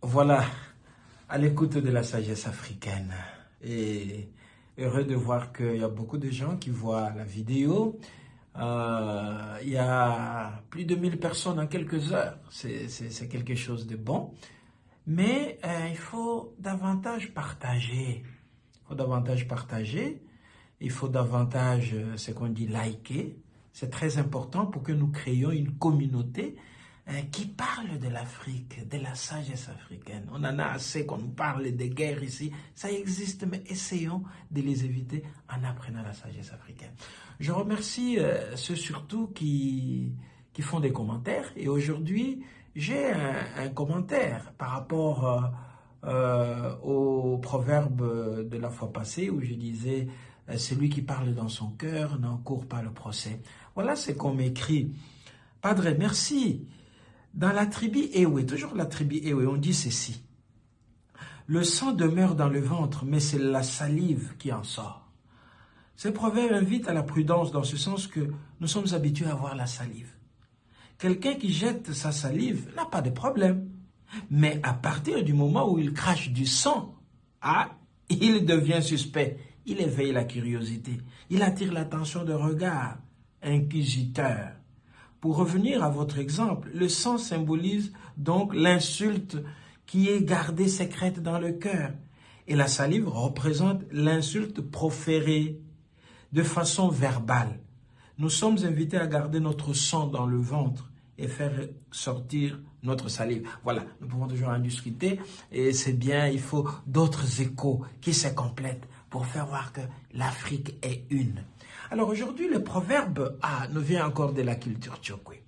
Voilà, à l'écoute de la sagesse africaine. Et heureux de voir qu'il y a beaucoup de gens qui voient la vidéo. Il y a plus de 1000 personnes en quelques heures. C'est quelque chose de bon. Mais il faut davantage partager. Il faut davantage partager. Il faut davantage, ce qu'on dit, liker. C'est très important pour que nous créions une communauté qui parle de l'Afrique, de la sagesse africaine. On en a assez qu'on nous parle des guerres ici. Ça existe, mais essayons de les éviter en apprenant la sagesse africaine. Je remercie ceux surtout qui font des commentaires. Et aujourd'hui, j'ai un commentaire par rapport au proverbe de la fois passée où je disais celui qui parle dans son cœur n'encourt pas le procès. Voilà ce qu'on m'écrit. Padre, merci. Dans la tribu Ewe, toujours la tribu Ewe, on dit ceci. Le sang demeure dans le ventre, mais c'est la salive qui en sort. Ce proverbe invite à la prudence dans ce sens que nous sommes habitués à voir la salive. Quelqu'un qui jette sa salive n'a pas de problème. Mais à partir du moment où il crache du sang, il devient suspect. Il éveille la curiosité. Il attire l'attention de regard inquisiteur. Pour revenir à votre exemple, le sang symbolise donc l'insulte qui est gardée secrète dans le cœur. Et la salive représente l'insulte proférée de façon verbale. Nous sommes invités à garder notre sang dans le ventre et faire sortir notre salive. Voilà, nous pouvons toujours en discuter et c'est bien, il faut d'autres échos qui se complètent pour faire voir que l'Afrique est une. Alors aujourd'hui, le proverbe nous vient encore de la culture tchokwe.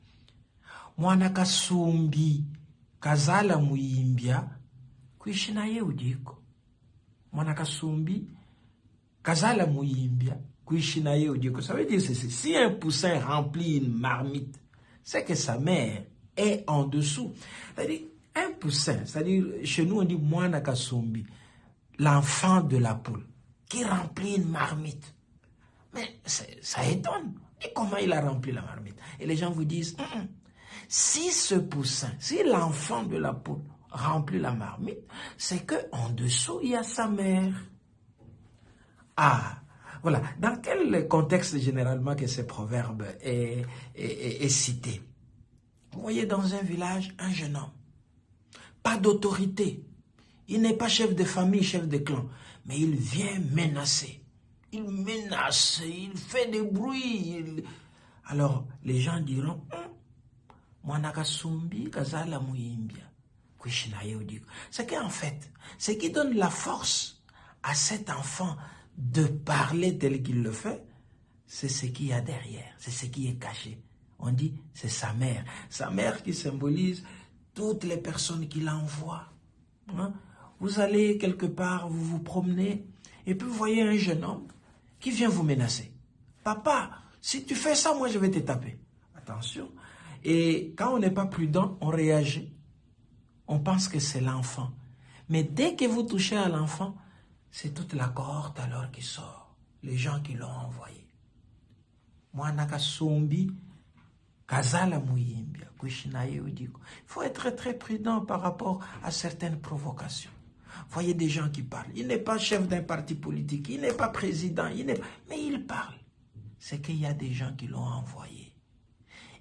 Mwana kasumbi kazala muimbia kuishi naye udiko. Mwana kasumbi kazala muimbia kuishi naye udiko. Ça veut dire ceci, si un poussin remplit une marmite, c'est que sa mère est en dessous. C'est-à-dire, un poussin, c'est-à-dire, chez nous on dit mwana kasumbi, l'enfant de la poule, qui remplit une marmite. Mais ça étonne. Et comment il a rempli la marmite? Et les gens vous disent, si ce poussin, si l'enfant de la poule remplit la marmite, c'est qu'en dessous, il y a sa mère. Voilà. Dans quel contexte généralement que ce proverbe est cité? Vous voyez dans un village, un jeune homme, pas d'autorité. Il n'est pas chef de famille, chef de clan, mais il vient menacer. Il menace, il fait des bruits. Alors, les gens diront, c'est qu'en fait, ce qui donne la force à cet enfant de parler tel qu'il le fait, c'est ce qu'il y a derrière, c'est ce qui est caché. On dit, c'est sa mère qui symbolise toutes les personnes qui l'envoient. Vous allez quelque part, vous vous promenez, et puis vous voyez un jeune homme qui vient vous menacer. Papa, si tu fais ça, moi je vais te taper. Attention. Et quand on n'est pas prudent, on réagit. On pense que c'est l'enfant. Mais dès que vous touchez à l'enfant, c'est toute la cohorte alors qui sort. Les gens qui l'ont envoyé. Mwana kasumbi kazala muimbia kuishi naye udiko. Il faut être très prudent par rapport à certaines provocations. Voyez des gens qui parlent. Il n'est pas chef d'un parti politique, il n'est pas président, mais il parle. C'est qu'il y a des gens qui l'ont envoyé.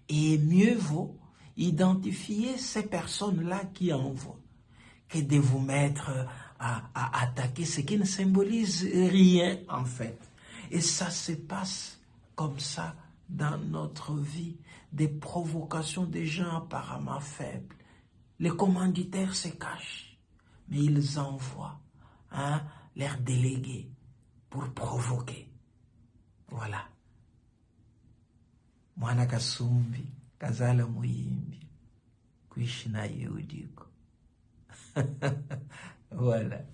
Et mieux vaut identifier ces personnes-là qui envoient que de vous mettre à attaquer ce qui ne symbolise rien en fait. Et ça se passe comme ça dans notre vie. Des provocations des gens apparemment faibles. Les commanditaires se cachent. Mais ils envoient leurs délégués pour provoquer. Voilà. Mwana kasumbi, kazala muimbi, kuishi naye udiko. Voilà.